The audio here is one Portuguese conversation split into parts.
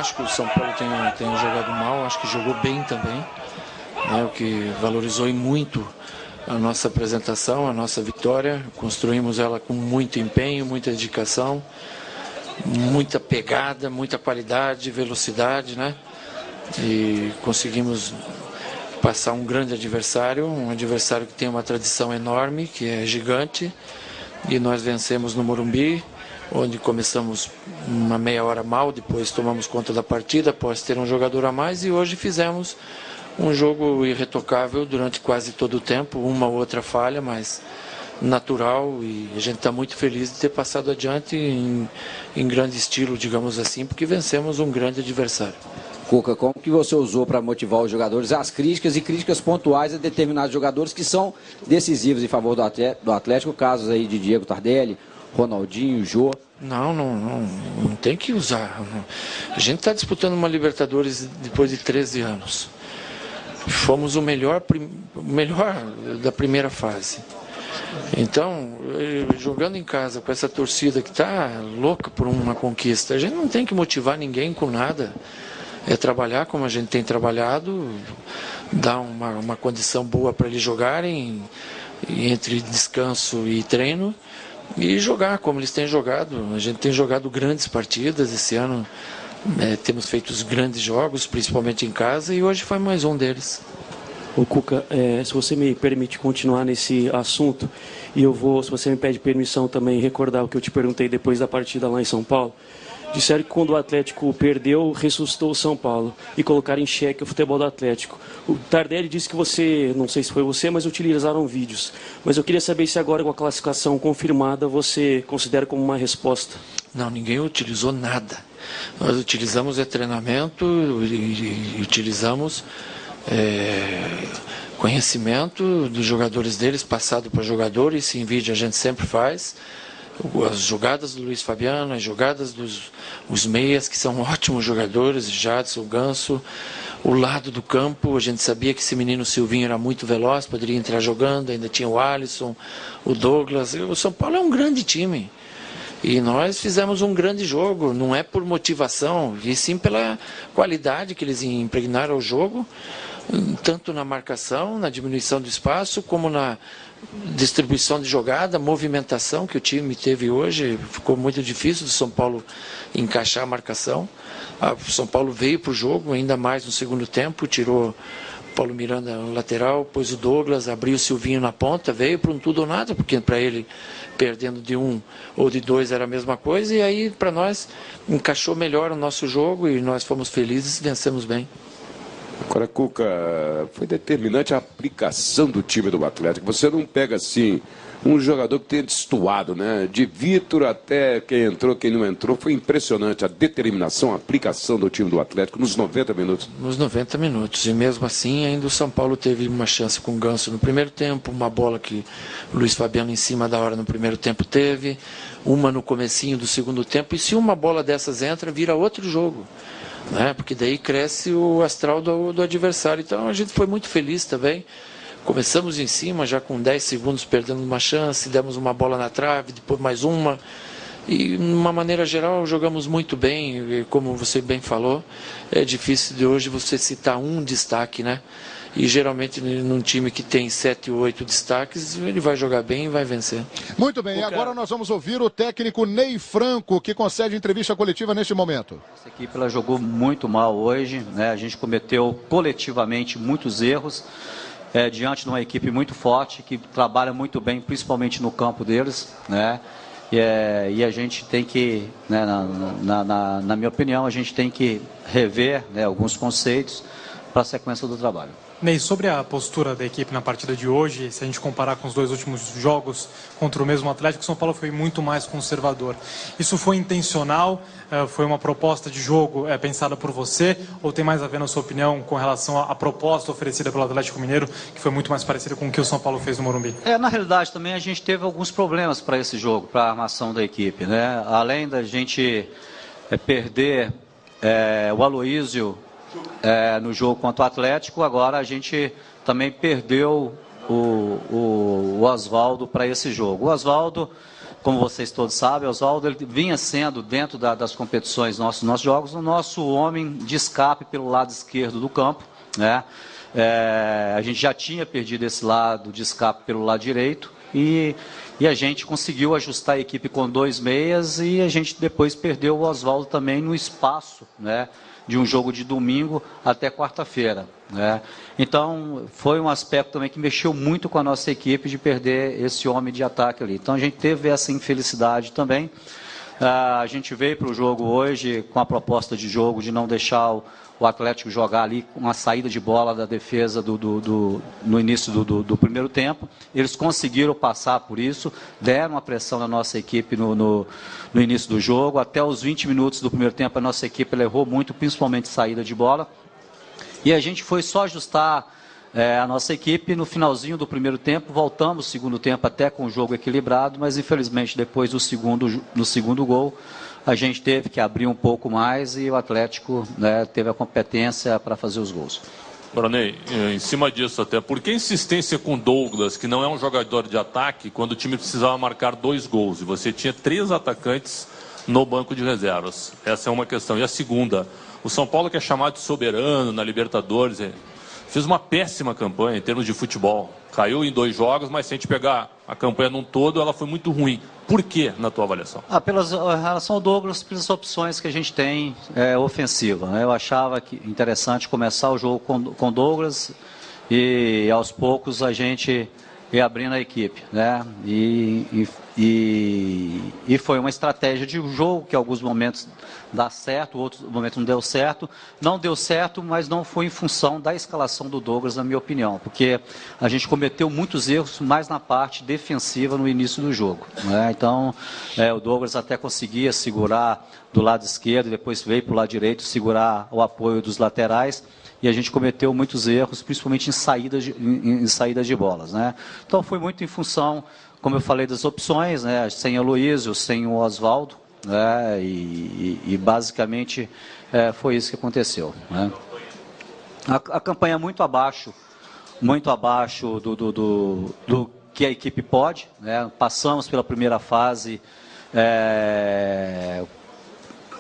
Acho que o São Paulo tem jogado mal, acho que jogou bem também, né, o que valorizou muito a nossa apresentação, a nossa vitória. Construímos ela com muito empenho, muita dedicação, muita pegada, muita qualidade, velocidade, né? E conseguimos passar um grande adversário, um adversário que tem uma tradição enorme, que é gigante, e nós vencemos no Morumbi, onde começamos uma meia hora mal, depois tomamos conta da partida após ter um jogador a mais, e hoje fizemos um jogo irretocável durante quase todo o tempo, uma ou outra falha, mas natural, e a gente está muito feliz de ter passado adiante em grande estilo, digamos assim, porque vencemos um grande adversário. Cuca, como que você usou para motivar os jogadores? As críticas e críticas pontuais a determinados jogadores que são decisivos em favor do Atlético, casos aí de Diego Tardelli, Ronaldinho, Jô. Não tem que usar. A gente está disputando uma Libertadores depois de 13 anos. Fomos o melhor da primeira fase. Então, jogando em casa com essa torcida que está louca por uma conquista, a gente não tem que motivar ninguém com nada. É trabalhar como a gente tem trabalhado, dar uma condição boa para eles jogarem, entre descanso e treino, e jogar como eles têm jogado. A gente tem jogado grandes partidas esse ano, temos feito os grandes jogos, principalmente em casa, e hoje foi mais um deles. Ô Cuca, se você me permite continuar nesse assunto, e se você me pede permissão também, recordar o que eu te perguntei depois da partida lá em São Paulo. Disseram que quando o Atlético perdeu, ressuscitou o São Paulo e colocaram em xeque o futebol do Atlético. O Tardelli disse que você, não sei se foi você, mas utilizaram vídeos. Mas eu queria saber se agora, com a classificação confirmada, você considera como uma resposta. Não, ninguém utilizou nada. Nós utilizamos treinamento e utilizamos conhecimento dos jogadores deles, passado para jogador, isso em vídeo a gente sempre faz. As jogadas do Luiz Fabiano, as jogadas dos meias, que são ótimos jogadores, Jadson, Ganso, o lado do campo, a gente sabia que esse menino Silvinho era muito veloz, poderia entrar jogando, ainda tinha o Alisson, o Douglas. O São Paulo é um grande time. E nós fizemos um grande jogo, não é por motivação, e sim pela qualidade que eles impregnaram ao jogo, tanto na marcação, na diminuição do espaço, como na distribuição de jogada, movimentação que o time teve hoje. Ficou muito difícil do São Paulo encaixar a marcação. O São Paulo veio para o jogo, ainda mais no segundo tempo, tirou o Paulo Miranda no lateral, pôs o Douglas, abriu o Silvinho na ponta, veio para um tudo ou nada, porque para ele, perdendo de 1 ou de 2 era a mesma coisa, e aí para nós encaixou melhor o nosso jogo e nós fomos felizes e vencemos bem. Agora, Cuca, foi determinante a aplicação do time do Atlético. Você não pega assim um jogador que tenha destoado, né? De Vitor até quem entrou, quem não entrou. Foi impressionante a determinação, a aplicação do time do Atlético nos 90 minutos. Nos 90 minutos. E mesmo assim, ainda o São Paulo teve uma chance com o Ganso no primeiro tempo, uma bola que o Luiz Fabiano em cima da hora no primeiro tempo teve, uma no comecinho do segundo tempo. E se uma bola dessas entra, vira outro jogo. Né? Porque daí cresce o astral do adversário. Então a gente foi muito feliz também. Começamos em cima, já com 10 segundos perdendo uma chance, demos uma bola na trave, depois mais uma. E, de uma maneira geral, jogamos muito bem. E, como você bem falou, é difícil de hoje você citar um destaque, né? E geralmente num time que tem 7 ou 8 destaques, ele vai jogar bem e vai vencer. Muito bem, e agora nós vamos ouvir o técnico Ney Franco, que concede entrevista coletiva neste momento. Essa equipe ela jogou muito mal hoje, né? A gente cometeu coletivamente muitos erros, diante de uma equipe muito forte, que trabalha muito bem, principalmente no campo deles, né? E a gente tem que, né, na minha opinião, a gente tem que rever, né, alguns conceitos para a sequência do trabalho. Ney, sobre a postura da equipe na partida de hoje, se a gente comparar com os 2 últimos jogos contra o mesmo Atlético, o São Paulo foi muito mais conservador. Isso foi intencional? Foi uma proposta de jogo pensada por você? Ou tem mais a ver, na sua opinião, com relação à proposta oferecida pelo Atlético Mineiro, que foi muito mais parecida com o que o São Paulo fez no Morumbi? Na realidade, também a gente teve alguns problemas para esse jogo, para a armação da equipe, né? Além da gente perder o Aloísio no jogo contra o Atlético, agora a gente também perdeu o Oswaldo para esse jogo. O Oswaldo como vocês todos sabem, o Oswaldo ele vinha sendo, dentro das competições nossos jogos, o nosso homem de escape pelo lado esquerdo do campo, né? A gente já tinha perdido esse lado de escape pelo lado direito e a gente conseguiu ajustar a equipe com 2 meias e a gente depois perdeu o Oswaldo também no espaço, né, de um jogo de domingo até quarta-feira, né? Então foi um aspecto também que mexeu muito com a nossa equipe de perder esse homem de ataque ali. Então a gente teve essa infelicidade também. A gente veio para o jogo hoje com a proposta de jogo de não deixar o Atlético jogar ali uma saída de bola da defesa no início do primeiro tempo. Eles conseguiram passar por isso, deram uma pressão na nossa equipe no início do jogo. Até os 20 minutos do primeiro tempo a nossa equipe errou muito, principalmente saída de bola. E a gente foi só ajustar a nossa equipe no finalzinho do primeiro tempo. Voltamos no segundo tempo até com o jogo equilibrado, mas infelizmente depois no segundo gol a gente teve que abrir um pouco mais e o Atlético, né, teve a competência para fazer os gols. Ney, em cima disso até, por que insistência com Douglas, que não é um jogador de ataque, quando o time precisava marcar 2 gols e você tinha 3 atacantes no banco de reservas? Essa é uma questão. E a segunda, o São Paulo, que é chamado de soberano na Libertadores, fez uma péssima campanha em termos de futebol. Caiu em 2 jogos, mas se a gente pegar a campanha num todo, ela foi muito ruim. Por que, na tua avaliação? Em relação ao Douglas, pelas opções que a gente tem ofensiva, né? Eu achava interessante começar o jogo com Douglas e aos poucos a gente ia abrindo a equipe, né? E foi uma estratégia de jogo que em alguns momentos dá certo, outros momentos não deu certo. Não deu certo, mas não foi em função da escalação do Douglas, na minha opinião, porque a gente cometeu muitos erros mais na parte defensiva no início do jogo, né? Então, o Douglas até conseguia segurar do lado esquerdo e depois veio para o lado direito segurar o apoio dos laterais. E a gente cometeu muitos erros, principalmente em saídas de bolas, né? Então foi muito em função, como eu falei, das opções, né? Sem o Aloysio, sem o Oswaldo, né? E basicamente foi isso que aconteceu, né? A campanha é muito abaixo do que a equipe pode, né? Passamos pela primeira fase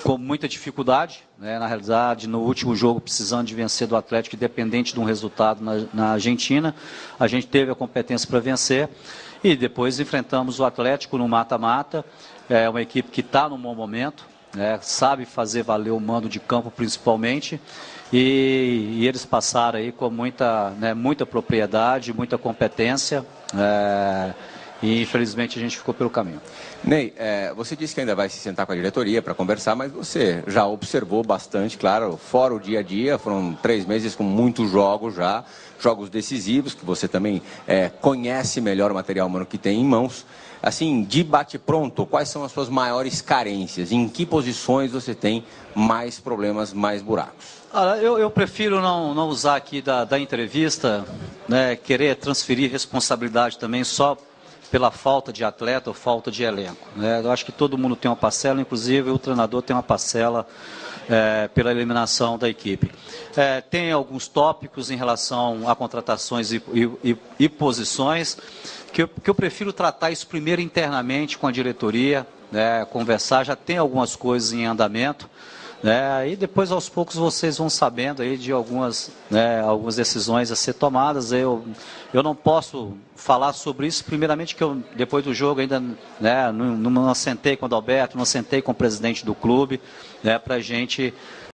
com muita dificuldade, né? Na realidade, no último jogo, precisando de vencer do Atlético, independente de um resultado na Argentina, a gente teve a competência para vencer e depois enfrentamos o Atlético no mata-mata. É uma equipe que está num bom momento, né? Sabe fazer valer o mando de campo principalmente e eles passaram aí com muita propriedade, muita competência. E infelizmente a gente ficou pelo caminho. Ney, você disse que ainda vai se sentar com a diretoria para conversar, mas você já observou bastante, claro, fora o dia a dia, foram 3 meses com muitos jogos já, jogos decisivos, que você também conhece melhor o material humano que tem em mãos. Assim, de bate-pronto, quais são as suas maiores carências? Em que posições você tem mais problemas, mais buracos? Eu prefiro não usar aqui da entrevista, né, querer transferir responsabilidade também só pela falta de atleta ou falta de elenco, né? Eu acho que todo mundo tem uma parcela, inclusive o treinador tem uma parcela pela eliminação da equipe. Tem alguns tópicos em relação a contratações e posições que eu prefiro tratar isso primeiro internamente com a diretoria, né, conversar, já tem algumas coisas em andamento, né, e depois aos poucos vocês vão sabendo aí de algumas decisões a ser tomadas. Eu não posso falar sobre isso, primeiramente que eu depois do jogo ainda, né, não sentei com o Adalberto, não sentei com o presidente do clube, né, para a gente